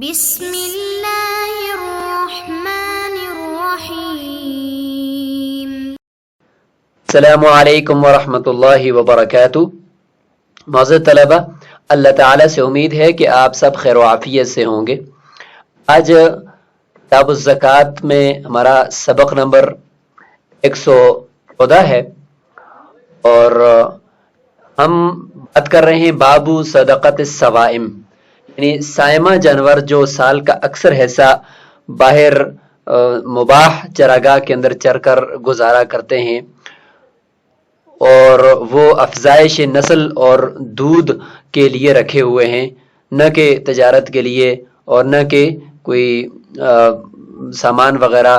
بسم اللہ الرحمن الرحیم۔ السلام علیکم ورحمۃ اللہ وبرکاتہ۔ معزز طلبہ، اللہ تعالیٰ سے امید ہے کہ آپ سب خیر و عافیت سے ہوں گے۔ آج کتاب الزکوٰۃ میں ہمارا سبق نمبر 114 ہے اور ہم بات کر رہے ہیں بابو صدقۃ الصوائم، یعنی صائمہ جانور جو سال کا اکثر حصہ باہر مباح چراگاہ کے اندر چر کر گزارا کرتے ہیں اور وہ افزائش نسل اور دودھ کے لیے رکھے ہوئے ہیں، نہ کہ تجارت کے لیے اور نہ کہ کوئی سامان وغیرہ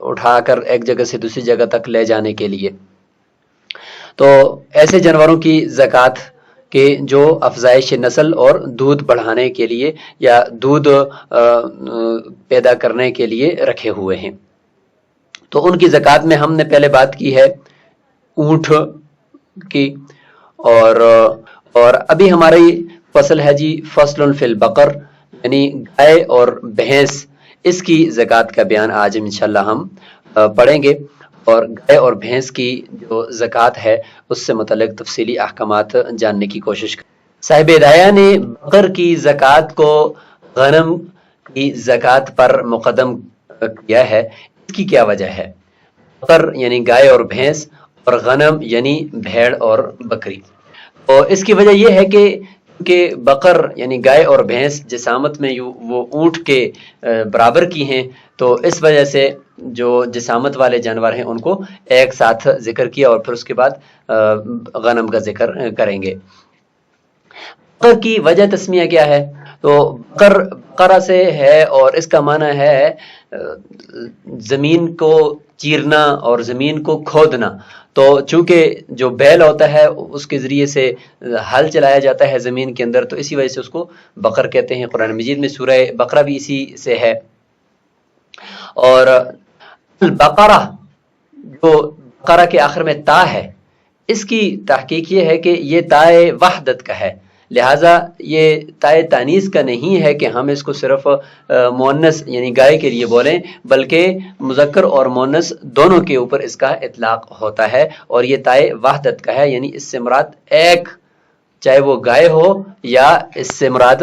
اٹھا کر ایک جگہ سے دوسری جگہ تک لے جانے کے لیے۔ تو ایسے جانوروں کی زکوٰۃ کہ جو افزائش نسل اور دودھ بڑھانے کے لیے یا دودھ پیدا کرنے کے لیے رکھے ہوئے ہیں، تو ان کی زکوٰۃ میں ہم نے پہلے بات کی ہے اونٹ کی، اور ابھی ہماری فصل ہے جی فصل فی البقر، یعنی گائے اور بھینس، اس کی زکوٰۃ کا بیان آج انشاءاللہ ہم پڑھیں گے، اور گائے اور بھینس کی جو زکوٰۃ ہے اس سے متعلق تفصیلی احکامات جاننے کی کوشش کریں۔ صاحب ہدایہ نے بقر کی زکوٰۃ کو غنم کی زکوٰۃ پر مقدم کیا ہے، اس کی کیا وجہ ہے؟ بقر یعنی گائے اور بھینس اور غنم یعنی بھیڑ اور بکری، اور اس کی وجہ یہ ہے کہ بقر یعنی گائے اور بھینس جسامت میں وہ اونٹ کے برابر کی ہیں، تو اس وجہ سے جو جسامت والے جانور ہیں ان کو ایک ساتھ ذکر کیا اور پھر اس کے بعد غنم کا ذکر کریں گے۔ بقر کی وجہ تسمیہ کیا ہے؟ تو بقرہ سے ہے اور اس کا معنی ہے زمین کو چیرنا اور زمین کو کھودنا، تو چونکہ جو بیل ہوتا ہے اس کے ذریعے سے ہل چلایا جاتا ہے زمین کے اندر، تو اسی وجہ سے اس کو بقر کہتے ہیں۔ قرآن مجید میں سورہ بقرہ بھی اسی سے ہے۔ اور البقرہ جو بقرہ کے آخر میں تا ہے، اس کی تحقیق یہ ہے کہ یہ تائے وحدت کا ہے، لہٰذا یہ تائے تانیث کا نہیں ہے کہ ہم اس کو صرف مؤنث یعنی گائے کے لیے بولیں، بلکہ مذکر اور مؤنث دونوں کے اوپر اس کا اطلاق ہوتا ہے، اور یہ تائے وحدت کا ہے، یعنی اس سے مراد ایک، چاہے وہ گائے ہو یا اس سے مراد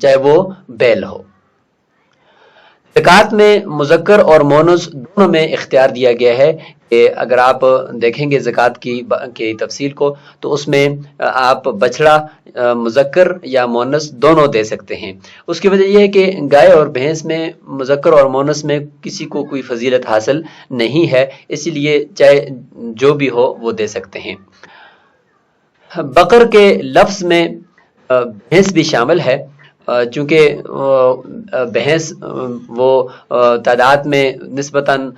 چاہے وہ بیل ہو۔ زکوٰۃ میں مذکر اور مؤنث دونوں میں اختیار دیا گیا ہے کہ اگر آپ دیکھیں گے زکوٰۃ کی تفصیل کو تو اس میں آپ بچڑا مذکر یا مؤنث دونوں دے سکتے ہیں۔ اس کی وجہ یہ ہے کہ گائے اور بھینس میں مذکر اور مؤنث میں کسی کو کوئی فضیلت حاصل نہیں ہے، اسی لیے چاہے جو بھی ہو وہ دے سکتے ہیں۔ بقر کے لفظ میں بھینس بھی شامل ہے، چونکہ بھینس وہ تعداد میں نسبتاً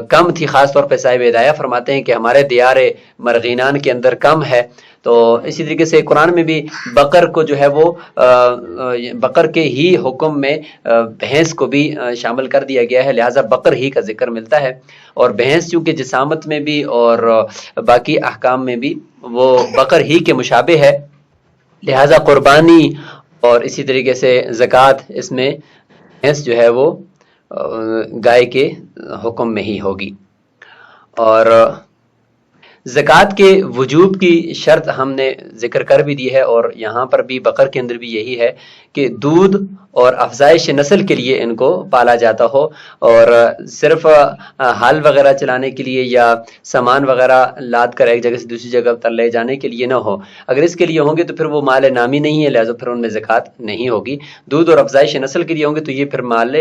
کم تھی، خاص طور پہ صاحب ہدایہ فرماتے ہیں کہ ہمارے دیار مرغینان کے اندر کم ہے، تو اسی طریقے سے قرآن میں بھی بقر کو جو ہے وہ بقر کے ہی حکم میں بھینس کو بھی شامل کر دیا گیا ہے، لہٰذا بقر ہی کا ذکر ملتا ہے، اور بھینس چونکہ جسامت میں بھی اور باقی احکام میں بھی وہ بقر ہی کے مشابہ ہے، لہٰذا قربانی اور اسی طریقے سے زکوٰۃ اس میں بھینس جو ہے وہ گائے کے حکم میں ہی ہوگی۔ اور زکوٰۃ کے وجوب کی شرط ہم نے ذکر کر بھی دی ہے، اور یہاں پر بھی بقر کے اندر بھی یہی ہے کہ دودھ اور افزائش نسل کے لیے ان کو پالا جاتا ہو، اور صرف ہل وغیرہ چلانے کے لیے یا سامان وغیرہ لاد کر ایک جگہ سے دوسری جگہ تک لے جانے کے لیے نہ ہو۔ اگر اس کے لیے ہوں گے تو پھر وہ مال نامی نہیں ہے، لہٰذا پھر ان میں زکوٰۃ نہیں ہوگی۔ دودھ اور افزائش نسل کے لیے ہوں گے تو یہ پھر مال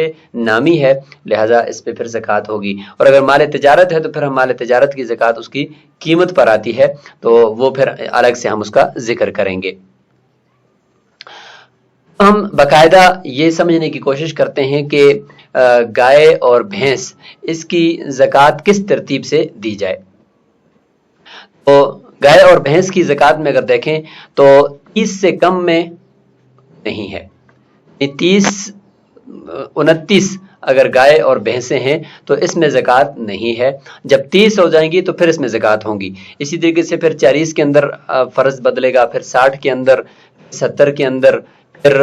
نامی ہے، لہٰذا اس پہ پھر زکوٰۃ ہوگی، اور اگر مال تجارت ہے تو پھر ہم مال تجارت کی زکوٰۃ اس کی قیمت پر آتی ہے، تو وہ پھر الگ سے ہم اس کا ذکر کریں گے۔ ہم باقاعدہ یہ سمجھنے کی کوشش کرتے ہیں کہ گائے اور بھینس اس کی زکوٰۃ کس ترتیب سے دی جائے۔ تو گائے اور بھینس کی زکوٰۃ میں اگر دیکھیں تو 30 سے کم میں نہیں ہے، 30-29 اگر گائے اور بھینسیں ہیں تو اس میں زکوٰۃ نہیں ہے، جب 30 ہو جائیں گی تو پھر اس میں زکوٰۃ ہوگی۔ اسی طریقے سے پھر 40 کے اندر فرض بدلے گا، پھر 60 کے اندر، 70 کے اندر، پھر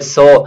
100,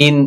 3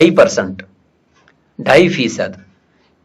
2.5%, 2.5%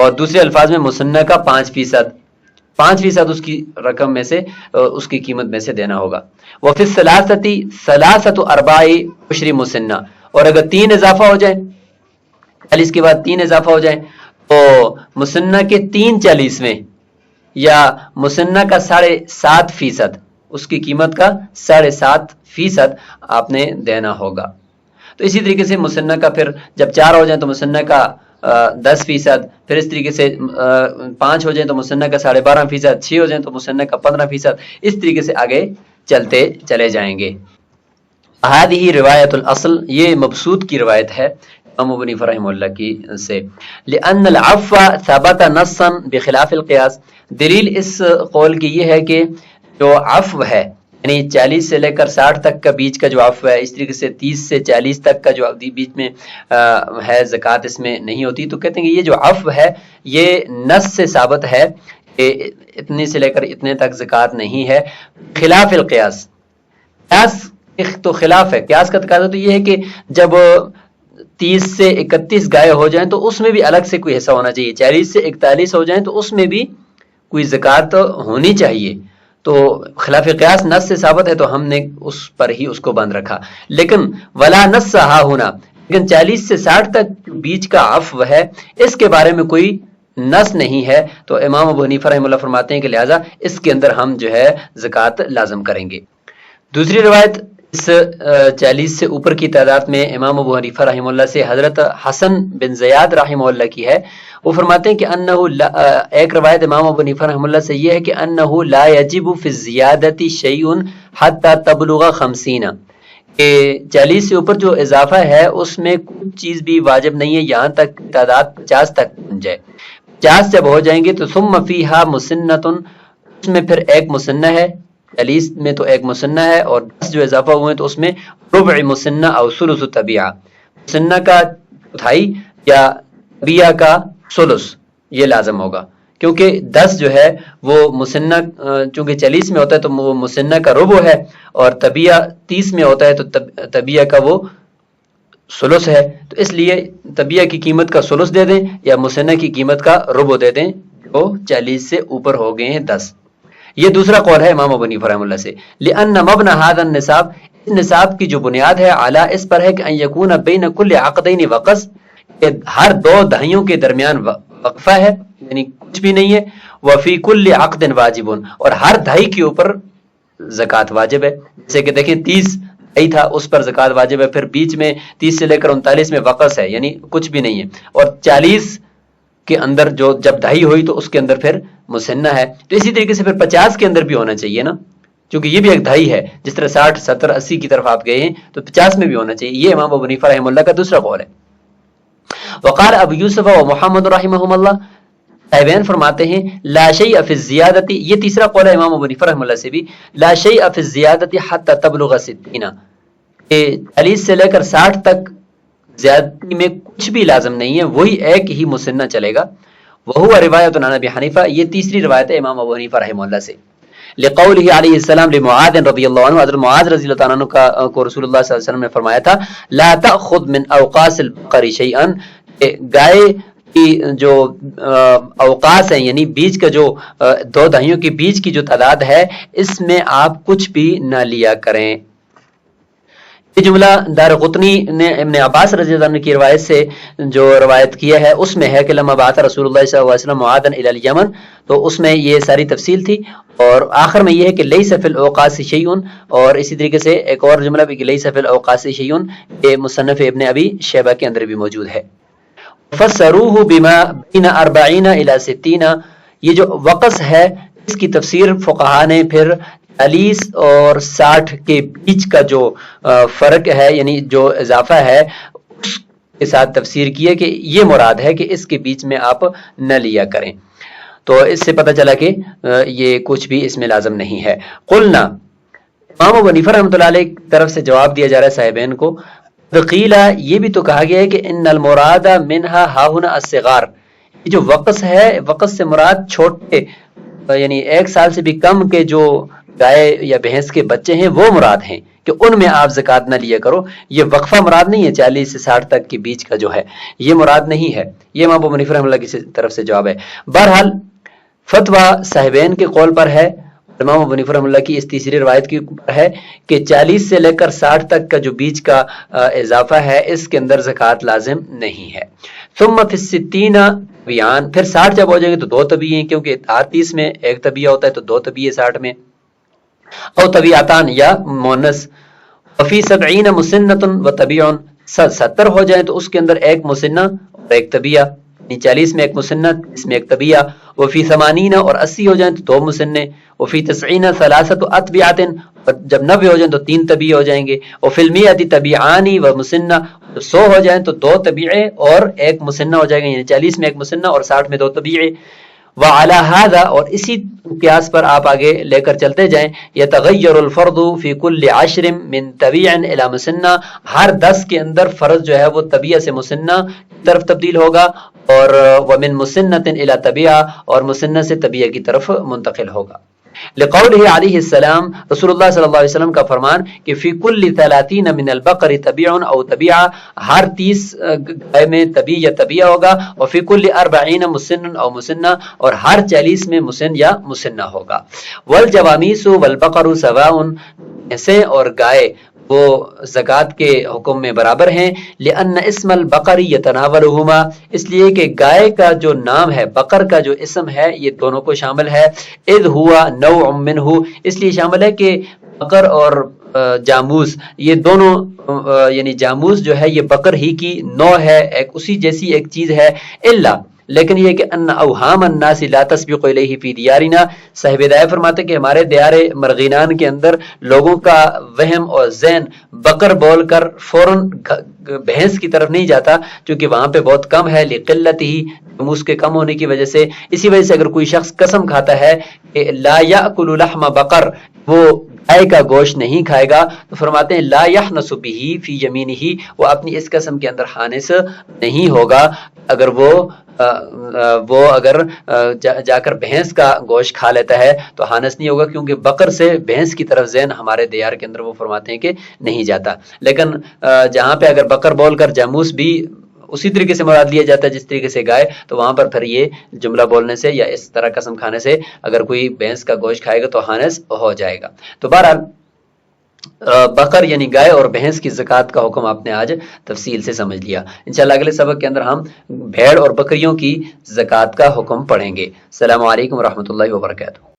اور دوسرے الفاظ میں مسنہ کا 5% اس کی رقم میں سے اس کی قیمت میں سے دینا ہوگا. وفی الثلاثتی ثلاثۃ ارباع عشر مسنہ، اور اگر 3 اضافہ ہو جائیں، 40 کے بعد 3 اضافہ ہو جائیں تو مسنہ کے 3/40 یا مسنہ کا 7.5%، اس کی قیمت کا 7.5% آپ نے دینا ہوگا. تو اسی طریقے سے مسنہ کا پھر جب 4 ہو جائیں تو مسنہ کا 10%، پھر اس طریقے سے 5 ہو جائیں تو مسنہ کا 12.5%، 6 ہو جائیں تو مسنہ کا 15%، اس طریقے سے آگے چلتے چلے جائیں گے. هذه روایت الاصل، یہ مبسوط کی روایت ہے امام ابو حنیفہ رحمہ اللہ کی سے. لأن العفو ثبت نصا بخلاف القیاس، دلیل اس قول کی یہ ہے کہ جو عفو ہے یعنی 40 سے لے کر 60 تک کا بیچ کا جو عفو ہے، اس طریقے سے 30 سے 40 تک کا جو بیچ میں ہے زکوٰۃ اس میں نہیں ہوتی، تو کہتے ہیں کہ یہ جو عفو ہے یہ نص سے ثابت ہے کہ اتنے سے لے کر اتنے تک زکوٰۃ نہیں ہے. خلاف القیاس، قیاس تو خلاف ہے. قیاس کا تقاضا تو یہ ہے کہ جب 30 سے 31 گائے ہو جائیں تو اس میں بھی الگ سے کوئی حصہ ہونا چاہیے، 40 سے 41 ہو جائیں تو اس میں بھی کوئی زکوٰۃ ہونی چاہیے. تو خلاف قیاس نص سے ثابت ہے تو ہم نے اس پر ہی اس کو بند رکھا. لیکن ولا نص ہا ہونا، لیکن 40 سے 60 تک بیچ کا عفو ہے اس کے بارے میں کوئی نص نہیں ہے، تو امام ابو حنیفہ رحمہ اللہ فرماتے ہیں کہ لہٰذا اس کے اندر ہم جو ہے زکوٰۃ لازم کریں گے. دوسری روایت اس 40 سے اوپر کی تعداد میں امام ابو حنیفہ رحمہ اللہ سے حضرت حسن بن زیاد رحمہ اللہ کی ہے. وہ فرماتے ہیں کہ ایک روایت امام ابو حنیفہ رحمہ اللہ سے یہ ہے کہ انہ لا یجب فی الزیادۃ شیء حتی تبلغ 50، کہ 40 سے اوپر جو اضافہ ہے اس میں کچھ چیز بھی واجب نہیں ہے یہاں تک تعداد 50 تک پہنچ جائے. 50 جب ہو جائیں گے تو ثم فیہا مسنۃ، اس میں پھر ایک مسنہ ہے، 40 میں تو ایک مسنہ ہے اور 10 جو اضافہ ہوئے ہیں تو اس میں ربع مسنہ او ثلث طبیعہ، مسنہ کا چوتھائی یا طبیعہ کا ثلث یہ لازم ہوگا، کیونکہ 10 جو ہے وہ مسنہ چونکہ 40 میں ہوتا ہے تو وہ مسنہ کا ربع ہے، اور طبیعہ 30 میں ہوتا ہے تو طبیعہ کا وہ ثلث ہے. تو اس لیے طبیعہ کی قیمت کا ثلث دے دیں یا مسنہ کی قیمت کا ربع دے دیں جو 40 سے اوپر ہو گئے ہیں 10. یہ دوسرا قول ہے امام ابو حنیفہ رحمہ اللہ سے. لأن مبنى هذا النصاب، اس نصاب کی جو بنیاد ہے اعلیٰ اس پر ہے کہ ان یکون بین کل عقدین وقص، کہ ہر 2 دہائیوں کے درمیان وقفہ ہے یعنی کچھ بھی نہیں ہے. وفی کل عقد واجب، اور ہر دہائی کے اوپر زکوٰۃ واجب ہے. جیسے کہ دیکھیں 30 دہائی تھا اس پر زکوٰۃ واجب ہے، پھر بیچ میں 30 سے لے کر 39 میں وقص ہے یعنی کچھ بھی نہیں ہے، اور 40 کے اندر جو جب دہائی ہوئی تو اس کے اندر پھر مسنہ ہے. تو اسی طریقے سے پھر 50 کے اندر بھی ہونا چاہیے نا، کیونکہ یہ بھی ایک دہائی ہے. جس طرح 60 70 80 کی طرف آپ گئے ہیں تو 50 میں بھی ہونا چاہیے. یہ امام ابو حنیفہ رحمہ اللہ کا دوسرا قول ہے. وقال ابو یوسف و محمد رحمہم اللہ، صاحبین فرماتے ہیں لا شیء فی الزیادۃ، یہ تیسرا قول ہے امام ابو حنیفہ رحمہ اللہ سے بھی، لا شیء فی الزیادۃ حتی تبلغ 60، کہ 40 سے لے کر 60 تک زیادتی میں کچھ بھی لازم نہیں ہے، وہی ایک ہی مسنہ چلے گا. وہو روایت عن ابی حنیفہ، یہ تیسری روایت ہے امام ابو حنیفہ رحمہ اللہ سے. لقولہ علیہ السلام لمعاذ رضی اللہ عنہ، حضرت معاذ رضی اللہ عنہ کو رسول اللہ صلی اللہ علیہ وسلم نے فرمایا تھا لا تأخذ من اوقاس البقر شیئا، گائے کی جو اوقاس ہیں یعنی بیج کا جو 2 دہائیوں کے بیج کی جو تعداد ہے اس میں آپ کچھ بھی نہ لیا کریں. یہ جملہ دارقطنی نے ابن عباس رضی اللہ عنہ کی روایت سے جو روایت کیا ہے اس میں ہے کہ لما بعث رسول اللہ صلی اللہ علیہ وسلم معاذا الی الیمن، تو اس میں یہ ساری تفصیل تھی، اور آخر میں یہ ہے کہ لیس فی الاوقاس شیء، اور اسی طریقے سے ایک اور جملہ بھی کہ لیس فی الاوقاس شیء، یہ مصنف ابن ابی شیبہ کے اندر بھی موجود ہے. فسروہ بما بین 40 الی 60، یہ جو وقص ہے اس کی تفسیر فقہا نے پھر 40 اور 60 کے بیچ کا جو فرق ہے یعنی جو اضافہ ہے اس کے ساتھ تفسیر کی ہے کہ یہ مراد ہے کہ اس کے بیچ میں آپ نہ لیا کریں. تو اس سے پتہ چلا کہ یہ کچھ بھی اس میں لازم نہیں ہے. قلنا، امام ابو حنیفہ رحمۃ اللہ علیہ کی طرف سے جواب دیا جا رہا ہے صاحبین کو، قیلا، یہ بھی تو کہا گیا ہے کہ ان المراد منها ها هنا الصغار، یہ جو وقص ہے، وقص سے مراد چھوٹے یعنی 1 سال سے بھی کم کے جو گائے یا بھینس کے بچے ہیں وہ مراد ہیں، کہ ان میں آپ زکوٰۃ نہ لیا کرو. یہ وقفہ مراد نہیں ہے 40 سے 60 تک کے بیچ کا جو ہے یہ مراد نہیں ہے. یہ امام ابو حنیفہ رحمہ اللہ کی طرف سے جواب ہے. بہرحال فتویٰ صاحبین کے قول پر ہے، امام ابو حنیفہ رحمہ اللہ کی اس تیسری روایت کی ہے کہ 40 سے لے کر 60 تک کا جو بیچ کا اضافہ ہے اس کے اندر زکوٰۃ لازم نہیں ہے. ثم فی الستین طبیعان، پھر 60 جب ہو جائیں گے تو 2 طبیعے ہیں، کیونکہ 30 میں 1 طبیعہ ہوتا ہے تو 2 طبیعے 60 میں، او طبیعتان یا مونس. وفی 70 مسنۃ و طبیع، 70 ہو جائیں تو اس کے اندر 1 مسنہ اور 1 طبیعہ، یعنی 40 میں 1 مسنت، اس میں 1 طبیعہ. وفی 80 اور 80 ہو جائیں تو 2 مسنے. وفی 90 ثلاثۃ اطبیعۃ، جب 90 ہو جائیں تو 3 طبیعے ہو جائیں گے. وفی المئۃ طبیعان و مسنہ، 100 ہو جائیں تو 2 طبیعے اور 1 مسنہ ہو جائے گا، یعنی 40 میں 1 مسنہ اور 60 میں 2 طبیعے. وعلی ھذا، اور اسی قیاس پر آپ آگے لے کر چلتے جائیں. یتغیر الفرض فی کل 10 من طبیع الی مسنہ، ہر 10 کے اندر فرض جو ہے وہ طبیعہ سے مسنہ کی طرف تبدیل ہوگا، اور ومن مسنۃ الی طبیعہ، اور مسنہ سے طبیعہ کی طرف منتقل ہوگا. لقولہ علیہ السلام، رسول اللہ صلی اللہ علیہ وسلم کا فرمان کہ فی کل 30 من البقر طبیع او طبیعہ، ہر 30 گائے میں طبیع یا طبیعہ ہوگا. وفی کل 40 مسن او مسنہ، اور ہر 40 میں مسن یا مسنہ ہوگا. والجوامیس والبقر سواء، بھینسیں اور گائے وہ زکوٰۃ کے حکم میں برابر ہیں. لأن اسم البقر یتناولہما، اس لیے کہ گائے کا جو نام ہے، بقر کا جو اسم ہے، یہ دونوں کو شامل ہے. اذ ہوا نوع منہ، اس لیے شامل ہے کہ بقر اور جاموس یہ دونوں، یعنی جاموس جو ہے یہ بقر ہی کی نوع ہے، ایک اسی جیسی ایک چیز ہے. الا، لیکن یہ کہ ان اوہام الناس لا تسبق الیہ فی دیارنا، صاحب ہدایہ فرماتے کہ ہمارے دیار مرغینان کے اندر لوگوں کا وہم اور ذہن بقر بول کر فوراً بھینس کی طرف نہیں جاتا، چونکہ وہاں پہ بہت کم ہے، لقلت ہی اس کے کم ہونے کی وجہ سے. اسی وجہ سے اگر کوئی شخص قسم کھاتا ہے کہ لا یاکل لحم بقر، وہ گائے کا گوشت نہیں کھائے گا، تو فرماتے ہیں لا یحنس بہ فی یمینہ، وہ اپنی اس قسم کے اندر حانس نہیں ہوگا اگر وہ اگر جا کر بھینس کا گوشت کھا لیتا ہے تو حانس نہیں ہوگا، کیونکہ بقر سے بھینس کی طرف ذہن ہمارے دیار کے اندر وہ فرماتے ہیں کہ نہیں جاتا. لیکن جہاں پہ اگر بقر بول کر جاموس بھی اسی طریقے سے مراد لیا جاتا ہے جس طریقے سے گائے، تو وہاں پر پھر یہ جملہ بولنے سے یا اس طرح قسم کھانے سے اگر کوئی بھینس کا گوشت کھائے گا تو حانس ہو جائے گا. تو بہرحال بقر یعنی گائے اور بھینس کی زکوٰۃ کا حکم آپ نے آج تفصیل سے سمجھ لیا. انشاءاللہ اگلے سبق کے اندر ہم بھیڑ اور بکریوں کی زکوٰۃ کا حکم پڑھیں گے. السلام علیکم ورحمۃ اللہ وبرکاتہ.